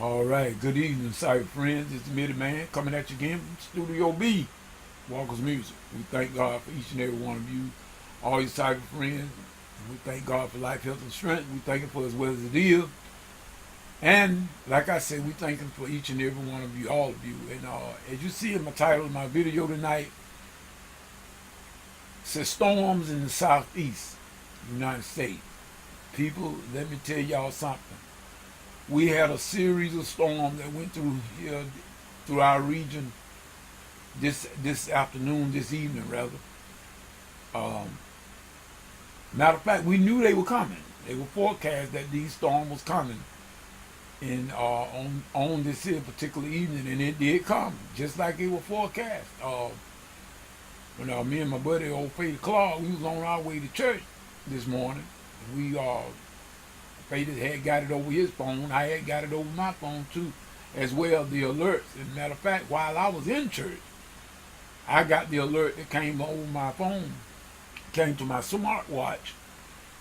All right, good evening, cyber friends. It's the Mitty Man coming at you again from Studio B, Walker's Music. We thank God for each and every one of you, all your cyber friends. We thank God for life, health, and strength. We thank Him for as well as it is. And like I said, we thank Him for each and every one of you, all of you. And as you see in my title of my video tonight, it says storms in the southeast United States. People, let me tell y'all something. We had a series of storms that went through here, through our region this afternoon, this evening rather. Matter of fact, we knew they were coming. They were forecast that these storms was coming, and on this here particular evening, and it did come just like it was forecast. When me and my buddy old Fade Clark, we was on our way to church this morning. We Fade had got it over his phone. I had got it over my phone too, as well, the alerts. As a matter of fact, while I was in church, I got the alert that came over my phone, came to my smartwatch,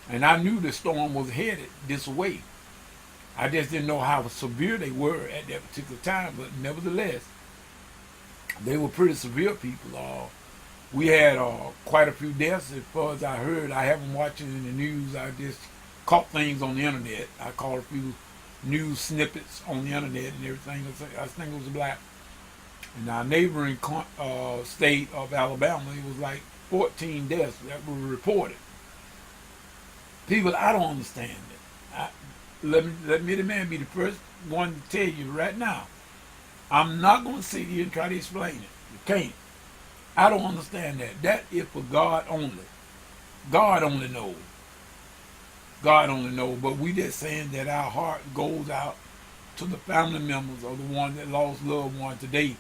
and I knew the storm was headed this way. I just didn't know how severe they were at that particular time, but nevertheless, they were pretty severe, people. We had quite a few deaths as far as I heard. I haven't watched it in the news. I just caught things on the internet. I caught a few news snippets on the internet and everything. I think it was black. In our neighboring state of Alabama, it was like 14 deaths that were reported. People, I don't understand it. Let me the man be the first one to tell you right now. I'm not going to sit here and try to explain it. You can't. I don't understand that. That is for God only. God only knows. God only knows. But we just saying that our heart goes out to the family members of the one that lost loved one today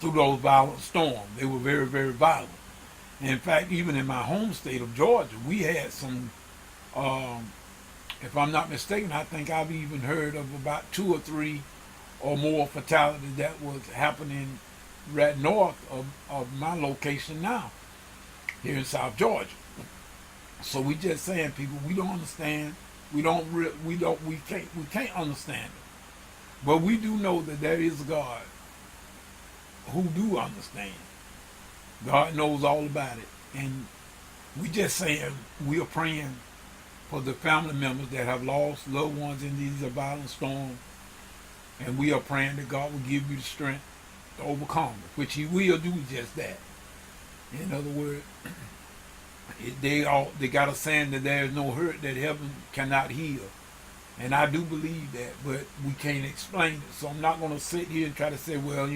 through those violent storms. They were very, very violent. And in fact, even in my home state of Georgia, we had some, if I'm not mistaken, I think I've even heard of about 2 or 3 or more fatalities that was happening right north of my location now, here in South Georgia. So we just saying, people, we don't understand. We can't understand it. But we do know that there is a God who do understand. God knows all about it. And we just saying, we are praying for the family members that have lost loved ones in these violent storms. And we are praying that God will give you the strength to overcome it, which He will do just that. In other words, they got a saying that there is no hurt that heaven cannot heal. And I do believe that, but we can't explain it. So I'm not going to sit here and try to say, well,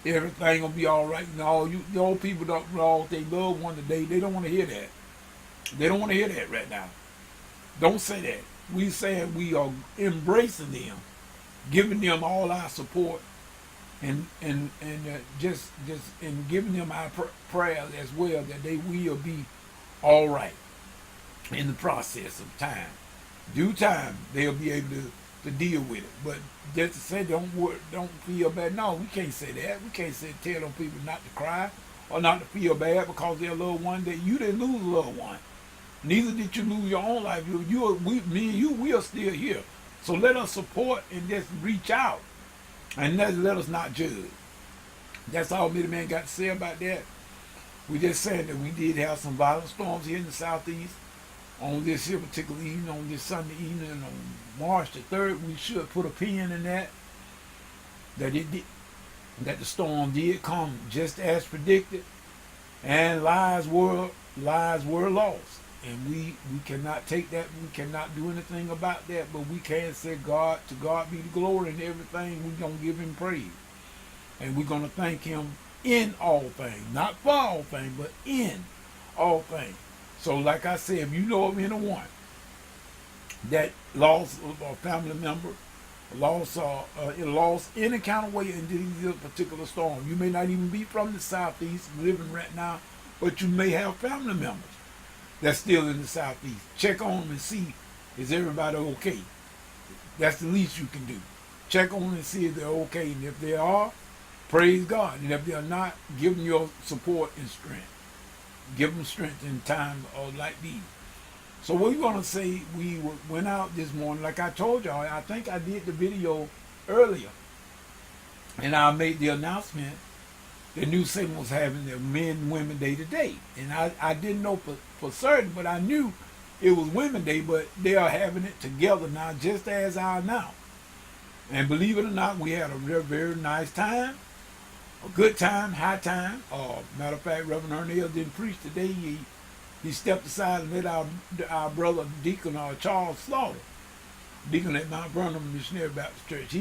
everything will be all right. No, the old people don't lost their loved one today. They don't want to hear that. They don't want to hear that right now. Don't say that. We saying we are embracing them, giving them all our support, and just giving them our prayers as well, that they will be all right in the process of time. Due time, they'll be able to deal with it. But just to say don't feel bad. No, we can't say that. We can't tell them people not to cry or not to feel bad because their loved one, that you didn't lose a loved one. Neither did you lose your own life. Me and you, we are still here. So let us support and just reach out. And let us not judge. That's all me the man got to say about that. We just saying that we did have some violent storms here in the southeast on this here particular evening, on this Sunday evening, on March the 3rd. We should put a pin in that the storm did come just as predicted, and lives were lost. And we cannot take that. We cannot do anything about that. But we can say, to God be the glory in everything. We're going to give Him praise. And we're going to thank Him in all things. Not for all things, but in all things. So like I said, if you know of anyone that lost a family member, lost any kind of way in these particular storm, you may not even be from the southeast living right now, but you may have family members that's still in the southeast. Check on them and see, is everybody okay? That's the least you can do. Check on them and see if they're okay. And if they are, praise God. And if they're not, give them your support and strength. Give them strength in times like these. So we're going to say we went out this morning. Like I told y'all, I think I did the video earlier, and I made the announcement that New Salem was having their Men and Women Day today. And I didn't know for certain, but I knew it was Women Day, but they are having it together now, just as I announced. And believe it or not, we had a very, very nice time, a good time, high time. Matter of fact, Reverend Ernell didn't preach today. He stepped aside and let our brother Deacon Charles Slaughter, Deacon at Mount Vernon Missionary Baptist Church.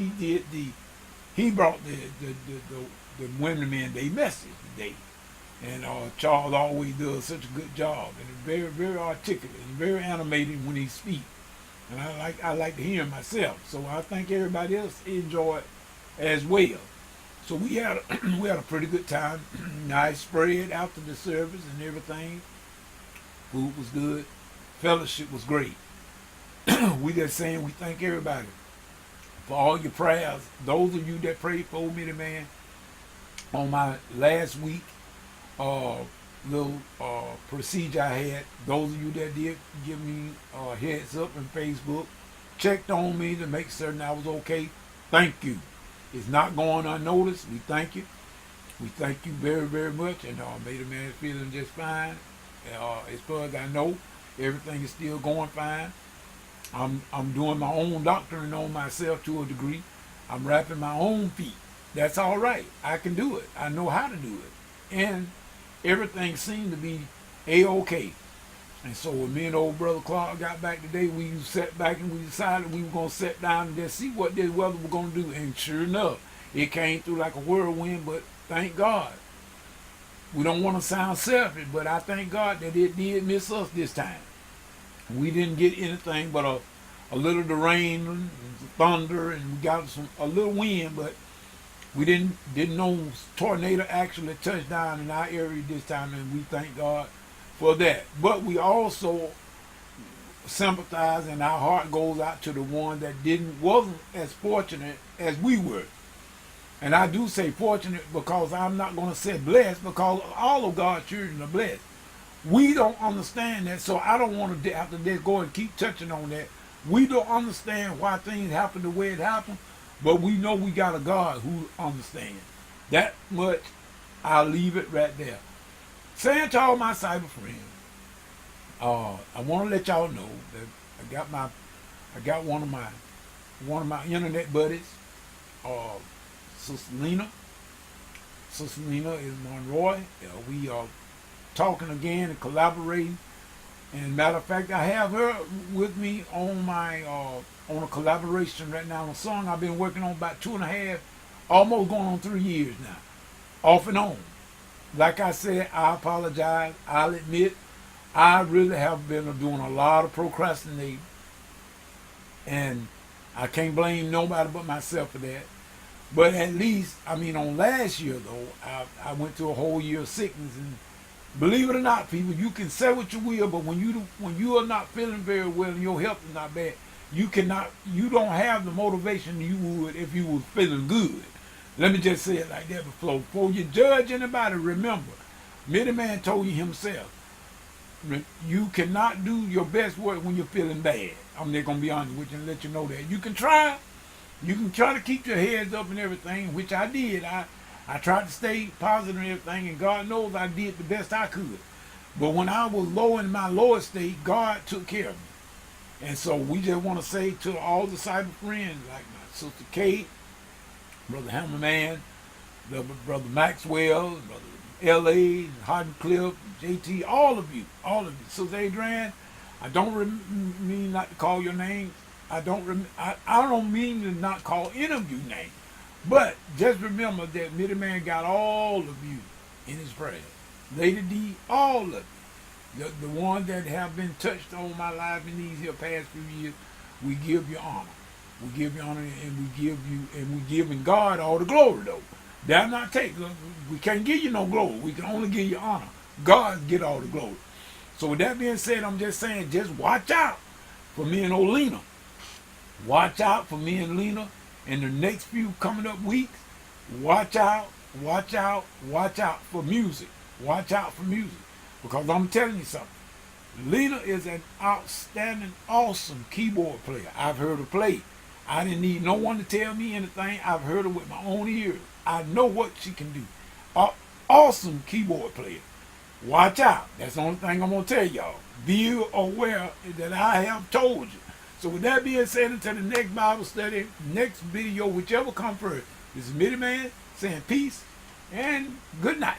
He brought the Women Men Day message today. And Charles always does such a good job, and very, very articulate and very animated when he speaks. And I like to hear him myself. So I think everybody else enjoyed as well. So we had a pretty good time. Nice spread after the service and everything. Food was good. Fellowship was great. We just saying we thank everybody for all your prayers. Those of you that prayed for me, man, on my last week little procedure I had. Those of you that did give me a heads up on Facebook, checked on me to make certain I was okay, thank you. It's not going unnoticed. We thank you. We thank you very, very much, and made a man feeling just fine. As far as I know, everything is still going fine. I'm doing my own doctoring on myself to a degree. I'm wrapping my own feet. That's all right. I can do it. I know how to do it. And everything seemed to be A-OK. And so when me and old brother Clark got back today, we sat back and we decided we were going to sit down and just see what this weather was going to do. And sure enough, it came through like a whirlwind, but thank God. We don't want to sound selfish, but I thank God that it did miss us this time. We didn't get anything but a little of the rain and the thunder, and we got a little wind, but we didn't know tornado actually touched down in our area this time, and we thank God for that. But we also sympathize, and our heart goes out to the one that wasn't as fortunate as we were. And I do say fortunate because I'm not going to say blessed, because all of God's children are blessed. We don't understand that, so I don't want to have to just go and keep touching on that. We don't understand why things happen the way it happened, but we know we got a God who understands. That much, I'll leave it right there. Saying to all my cyber friends, I want to let y'all know that I got one of my internet buddies, Sister Lena. Sister Lena is Monroy. We are talking again and collaborating. And matter of fact, I have her with me on my on a collaboration right now on a song I've been working on about 2.5, almost going on 3 years now, off and on. Like I said, I apologize. I'll admit, I really have been doing a lot of procrastinating, and I can't blame nobody but myself for that. But at least, on last year though, I went through a whole year of sickness, and believe it or not, people, you can say what you will, but when you are not feeling very well and your health is not bad, you don't have the motivation you would if you were feeling good. Let me just say it like that before you judge anybody. Remember, Many Man told you himself, you cannot do your best work when you're feeling bad. I'm just gonna be honest with you and let you know that. You can try to keep your heads up and everything, which I did. I tried to stay positive and everything, and God knows I did the best I could. But when I was low in my lowest state, God took care of me. And so we just want to say to all the cyber friends, like my sister Kate, Brother Hammerman, Brother Maxwell, Brother L.A., Hardin Cliff, JT, all of you. Sister Adrienne, I don't mean not to call your names. I don't mean to not call any of you names. But just remember that Mitty Man got all of you in his prayer. Lady D, all of you. The ones that have been touched on my life in these here past few years, we give you honor. We give you honor, and we giving God all the glory though. That not take. We can't give you no glory. We can only give you honor. God get all the glory. So with that being said, I'm just saying, just watch out for me and Olena. Watch out for me and Lena in the next few coming up weeks. Watch out for music. Watch out for music. Because I'm telling you something. Lena is an outstanding, awesome keyboard player. I've heard her play. I didn't need no one to tell me anything. I've heard her with my own ears. I know what she can do. Awesome keyboard player. Watch out. That's the only thing I'm going to tell y'all. Be aware that I have told you. So with that being said, until the next Bible study, next video, whichever comes first, this is Mitty Man saying peace and good night.